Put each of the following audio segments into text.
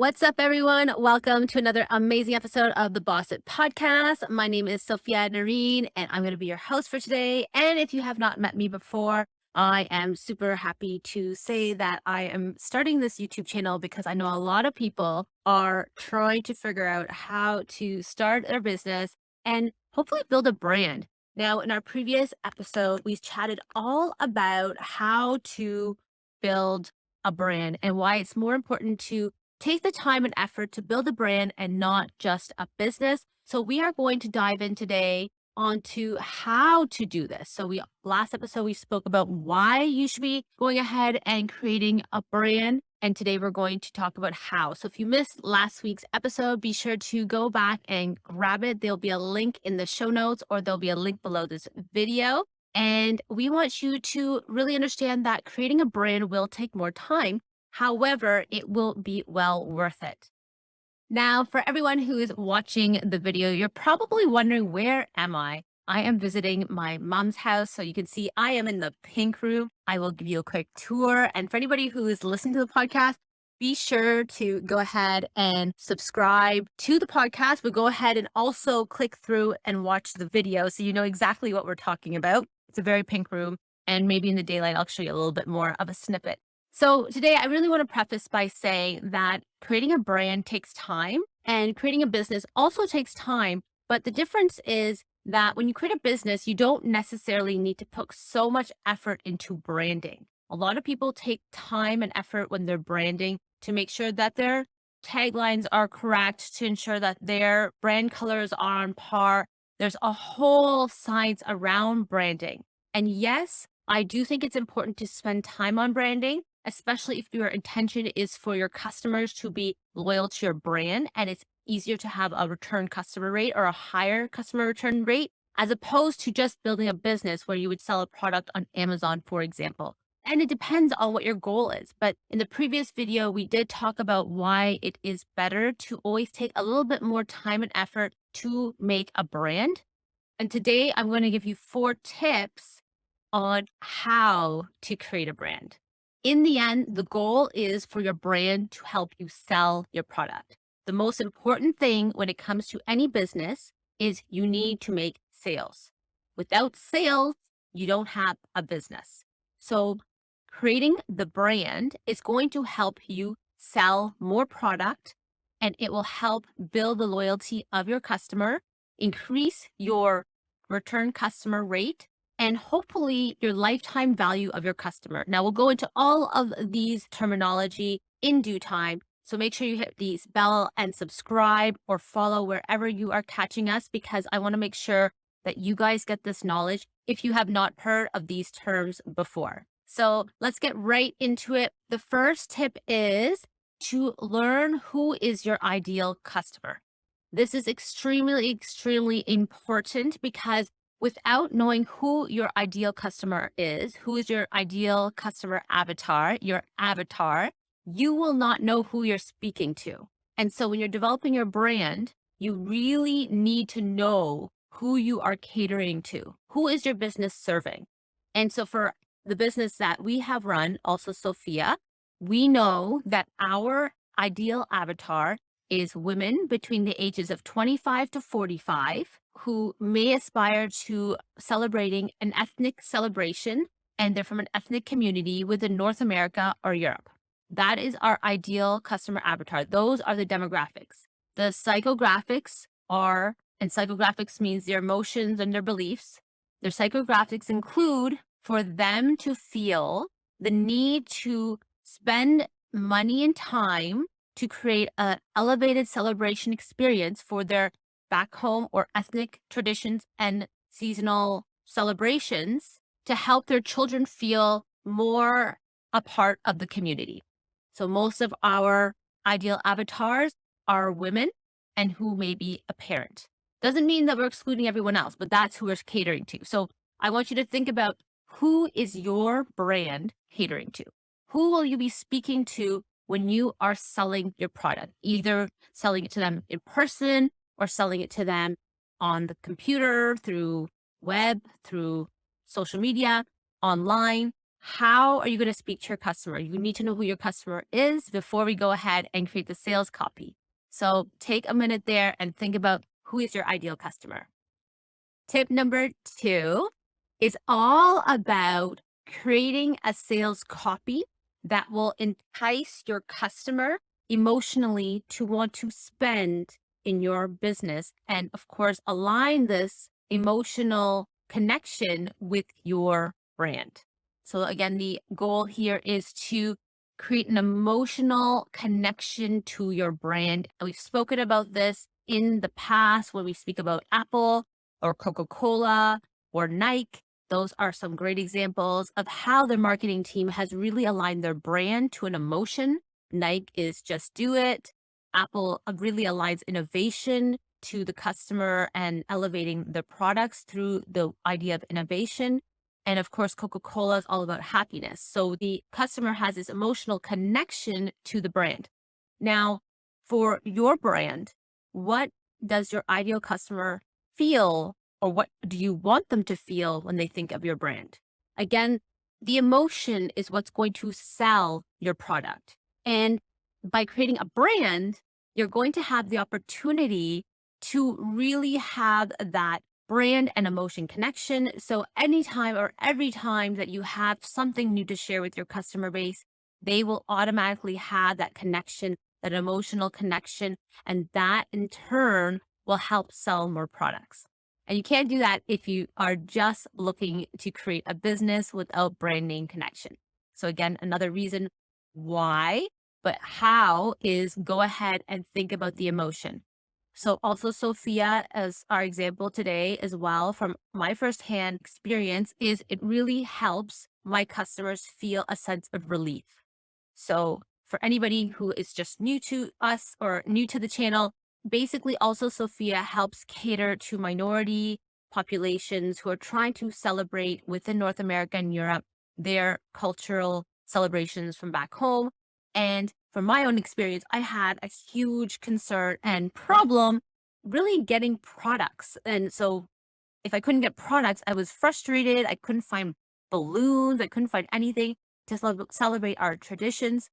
What's up, everyone? Welcome to another amazing episode of the Boss It Podcast. My name is Sophia Nareen, and I'm going to be your host for today. And if you have not met me before, I am super happy to say that I am starting this YouTube channel because I know a lot of people are trying to figure out how to start their business and hopefully build a brand. Now, in our previous episode, we chatted all about how to build a brand and why it's more important to take the time and effort to build a brand and not just a business. So we are going to dive in today onto how to do this. So last episode we spoke about why you should be going ahead and creating a brand. And today we're going to talk about how. So if you missed last week's episode, be sure to go back and grab it. There'll be a link in the show notes or there'll be a link below this video. And we want you to really understand that creating a brand will take more time. However, it will be well worth it. Now, for everyone who is watching the video, you're probably wondering, where am I? I am visiting my mom's house. So you can see I am in the pink room. I will give you a quick tour. And for anybody who is listening to the podcast, be sure to go ahead and subscribe to the podcast, but go ahead and also click through and watch the video so you know exactly what we're talking about. It's a very pink room. And maybe in the daylight, I'll show you a little bit more of a snippet. So today I really want to preface by saying that creating a brand takes time and creating a business also takes time. But the difference is that when you create a business, you don't necessarily need to put so much effort into branding. A lot of people take time and effort when they're branding to make sure that their taglines are correct, to ensure that their brand colors are on par. There's a whole science around branding. And yes, I do think it's important to spend time on branding, especially if your intention is for your customers to be loyal to your brand and it's easier to have a return customer rate or a higher customer return rate, as opposed to just building a business where you would sell a product on Amazon, for example. And it depends on what your goal is. But in the previous video, we did talk about why it is better to always take a little bit more time and effort to make a brand. And today I'm going to give you 4 tips on how to create a brand. In the end, the goal is for your brand to help you sell your product. The most important thing when it comes to any business is you need to make sales. Without sales, you don't have a business. So creating the brand is going to help you sell more product, and it will help build the loyalty of your customer, increase your return customer rate, and hopefully your lifetime value of your customer. Now we'll go into all of these terminology in due time. So make sure you hit the bell and subscribe or follow wherever you are catching us, because I want to make sure that you guys get this knowledge if you have not heard of these terms before. So let's get right into it. The first tip is to learn who is your ideal customer. This is extremely important because without knowing who your ideal customer is, who is your ideal customer avatar, you will not know who you're speaking to. And so when you're developing your brand, you really need to know who you are catering to. Who is your business serving? And so for the business that we have run, also Sophia, we know that our ideal avatar is women between the ages of 25 to 45 who may aspire to celebrating an ethnic celebration, and they're from an ethnic community within North America or Europe. That is our ideal customer avatar. Those are the demographics. The psychographics are, and psychographics means their emotions and their beliefs. Their psychographics include for them to feel the need to spend money and time to create an elevated celebration experience for their back home or ethnic traditions and seasonal celebrations to help their children feel more a part of the community. So most of our ideal avatars are women and who may be a parent. Doesn't mean that we're excluding everyone else, but that's who we're catering to. So I want you to think about, who is your brand catering to? Who will you be speaking to when you are selling your product? Either selling it to them in person or selling it to them on the computer, through web, through social media, online. how are you going to speak to your customer? You need to know who your customer is before we go ahead and create the sales copy. So take a minute there and think about who is your ideal customer. Tip number 2 is all about creating a sales copy that will entice your customer emotionally to want to spend in your business. And of course, align this emotional connection with your brand. So again, the goal here is to create an emotional connection to your brand. And we've spoken about this in the past when we speak about Apple or Coca-Cola or Nike. Those are some great examples of how their marketing team has really aligned their brand to an emotion. Nike is just do it. Apple really aligns innovation to the customer and elevating their products through the idea of innovation. And of course, Coca-Cola is all about happiness. So the customer has this emotional connection to the brand. Now, for your brand, what does your ideal customer feel, or what do you want them to feel when they think of your brand? Again, the emotion is what's going to sell your product. And by creating a brand, you're going to have the opportunity to really have that brand and emotion connection. So anytime or every time that you have something new to share with your customer base, they will automatically have that connection, that emotional connection, and that in turn will help sell more products. And you can't do that if you are just looking to create a business without brand name connection. So again, another reason why, but how is go ahead and think about the emotion. So also Sophia, as our example today as well, from my firsthand experience, is it really helps my customers feel a sense of relief. So for anybody who is just new to us or new to the channel, basically also Sophia helps cater to minority populations who are trying to celebrate within North America and Europe their cultural celebrations from back home. And from my own experience, I had a huge concern and problem really getting products. And so if I couldn't get products, I was frustrated. I couldn't find balloons. I couldn't find anything to celebrate our traditions.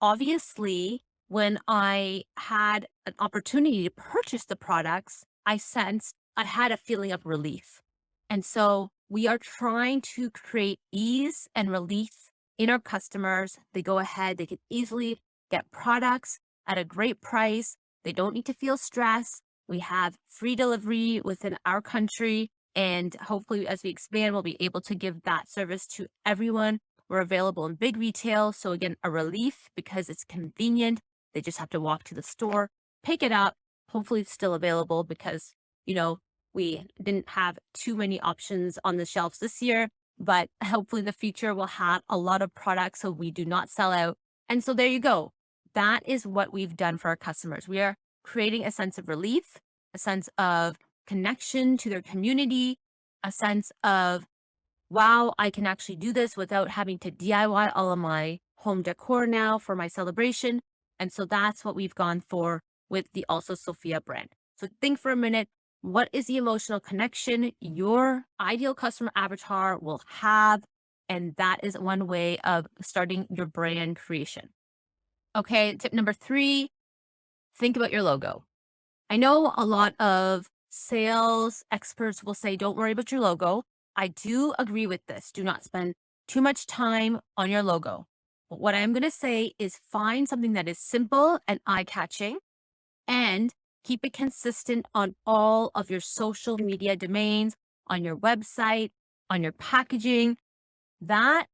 Obviously, when I had an opportunity to purchase the products, I sensed I had a feeling of relief. And so we are trying to create ease and relief in our customers. They go ahead, they can easily get products at a great price. They don't need to feel stressed. We have free delivery within our country. And hopefully, as we expand, we'll be able to give that service to everyone. We're available in big retail. So again, a relief because it's convenient. They just have to walk to the store, pick it up. Hopefully it's still available because, we didn't have too many options on the shelves this year, but hopefully the future will have a lot of products so we do not sell out. And so there you go. That is what we've done for our customers. We are creating a sense of relief, a sense of connection to their community, a sense of wow, I can actually do this without having to DIY all of my home decor now for my celebration. And so that's what we've gone for with the Also Sophia brand. So think for a minute, what is the emotional connection your ideal customer avatar will have? And that is one way of starting your brand creation. Okay, tip number 3, think about your logo. I know a lot of sales experts will say, don't worry about your logo. I do agree with this. Do not spend too much time on your logo. But what I'm going to say is find something that is simple and eye-catching and keep it consistent on all of your social media domains, on your website, on your packaging. That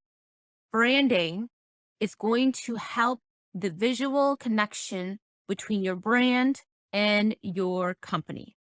branding is going to help the visual connection between your brand and your company.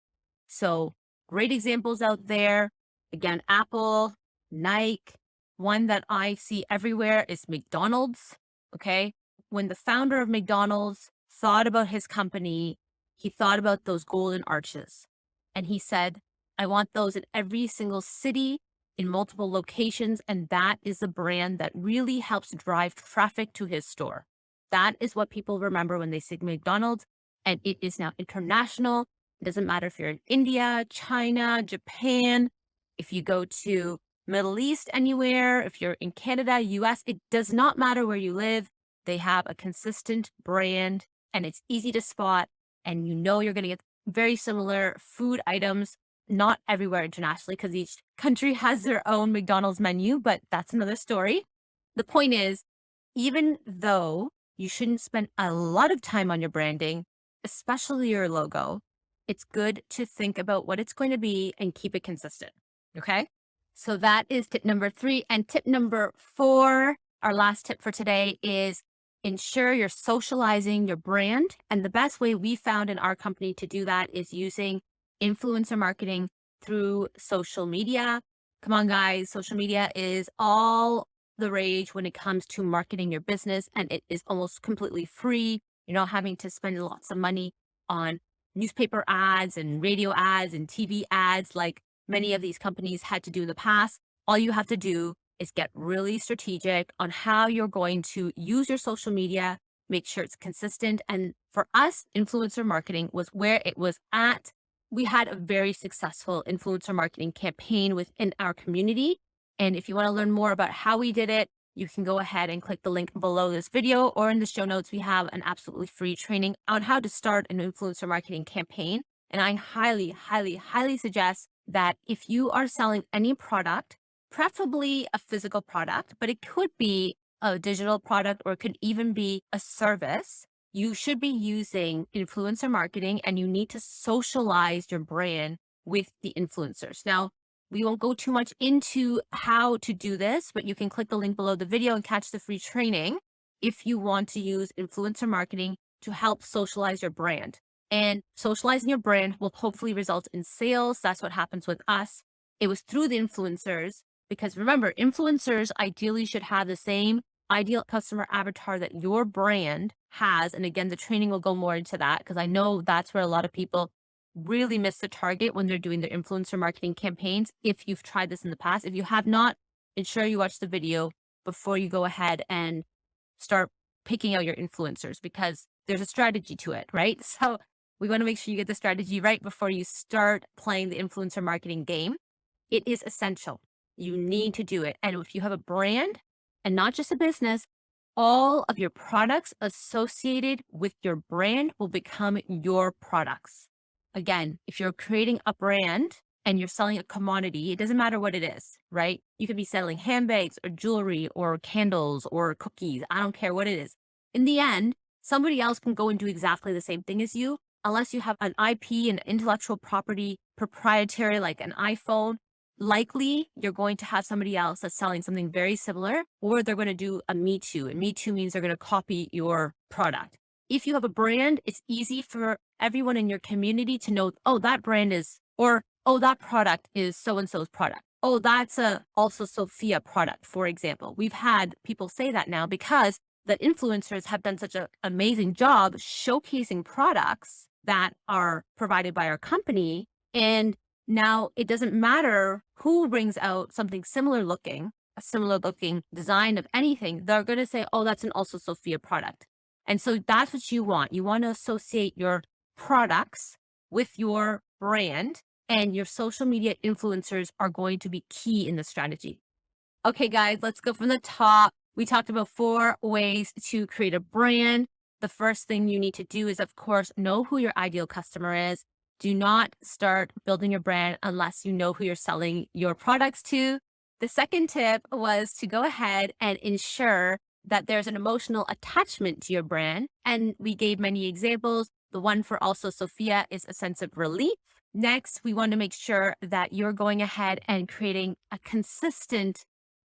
So great examples out there. Again, Apple, Nike. One that I see everywhere is McDonald's. Okay. When the founder of McDonald's thought about his company, he thought about those golden arches. And he said, I want those in every single city in multiple locations. And that is a brand that really helps drive traffic to his store. That is what people remember when they say McDonald's. And it is now international. It doesn't matter if you're in India, China, Japan. If you go to Middle East, anywhere, if you're in Canada, US, it does not matter where you live. They have a consistent brand and it's easy to spot. And you know you're going to get very similar food items, not everywhere internationally, because each country has their own McDonald's menu, but that's another story. The point is, even though you shouldn't spend a lot of time on your branding, especially your logo, it's good to think about what it's going to be and keep it consistent. Okay. So that is tip number 3. And tip number 4, our last tip for today, is ensure you're socializing your brand. And the best way we found in our company to do that is using influencer marketing through social media. Come on, guys. Social media is all the rage when it comes to marketing your business, and it is almost completely free. You're not having to spend lots of money on newspaper ads and radio ads and TV ads like many of these companies had to do in the past. All you have to do is get really strategic on how you're going to use your social media, make sure it's consistent. And for us, influencer marketing was where it was at. We had a very successful influencer marketing campaign within our community. And if you want to learn more about how we did it, you can go ahead and click the link below this video, or in the show notes, we have an absolutely free training on how to start an influencer marketing campaign. And I highly, highly, highly suggest that if you are selling any product, preferably a physical product, but it could be a digital product or it could even be a service, you should be using influencer marketing and you need to socialize your brand with the influencers. Now, we won't go too much into how to do this, but you can click the link below the video and catch the free training if you want to use influencer marketing to help socialize your brand. And socializing your brand will hopefully result in sales. That's what happens with us. It was through the influencers, because remember, influencers ideally should have the same ideal customer avatar that your brand has. And again, the training will go more into that, because I know that's where a lot of people really miss the target when they're doing their influencer marketing campaigns. If you've tried this in the past, if you have not, ensure you watch the video before you go ahead and start picking out your influencers, because there's a strategy to it, right? So we want to make sure you get the strategy right before you start playing the influencer marketing game. It is essential. You need to do it. And if you have a brand and not just a business, all of your products associated with your brand will become your products. Again, if you're creating a brand and you're selling a commodity, it doesn't matter what it is, right? You could be selling handbags or jewelry or candles or cookies. I don't care what it is. In the end, somebody else can go and do exactly the same thing as you, unless you have an IP and intellectual property proprietary, like an iPhone. Likely you're going to have somebody else that's selling something very similar, or they're going to do a Me Too. And Me Too means they're going to copy your product. If you have a brand, it's easy for everyone in your community to know, oh, that brand is, or, oh, that product is so-and-so's product. Oh, that's also Sophia product, for example. We've had people say that now because the influencers have done such an amazing job showcasing products that are provided by our company. And now it doesn't matter who brings out something similar looking, a similar looking design of anything. They're going to say, oh, that's an also Sophia product. And so that's what you want. You want to associate your products with your brand, and your social media influencers are going to be key in the strategy. Okay, guys, let's go from the top. We talked about 4 ways to create a brand. The first thing you need to do is, of course, know who your ideal customer is. Do not start building your brand unless you know who you're selling your products to. The second tip was to go ahead and ensure that there's an emotional attachment to your brand. And we gave many examples. The one for also Sophia is a sense of relief. Next, we want to make sure that you're going ahead and creating a consistent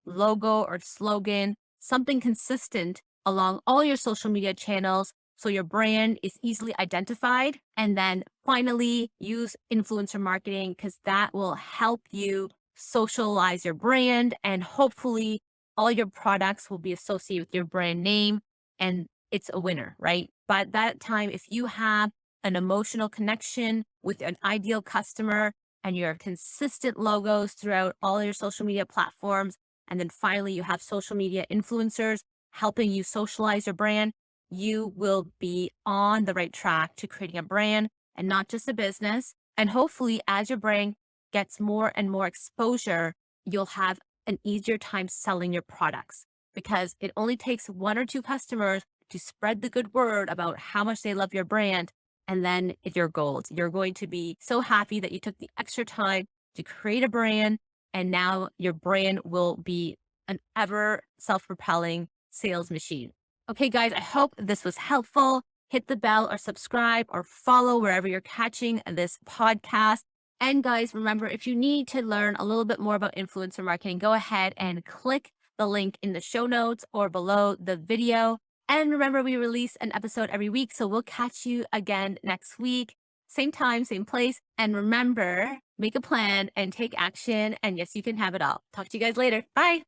logo or slogan, something consistent along all your social media channels so your brand is easily identified. And then finally, use influencer marketing, because that will help you socialize your brand, and hopefully all your products will be associated with your brand name, and it's a winner, right? By that time, if you have an emotional connection with an ideal customer and your consistent logos throughout all your social media platforms, and then finally you have social media influencers helping you socialize your brand, you will be on the right track to creating a brand and not just a business. And hopefully, as your brand gets more and more exposure, you'll have an easier time selling your products, because it only takes 1 or 2 customers to spread the good word about how much they love your brand. And then you're gold. You're going to be so happy that you took the extra time to create a brand. And now your brand will be an ever self-propelling sales machine. Okay, guys, I hope this was helpful. Hit the bell or subscribe or follow wherever you're catching this podcast. And guys, remember, if you need to learn a little bit more about influencer marketing, go ahead and click the link in the show notes or below the video. And remember, we release an episode every week, so we'll catch you again next week. Same time, same place. And remember, make a plan and take action. And yes, you can have it all. Talk to you guys later. Bye.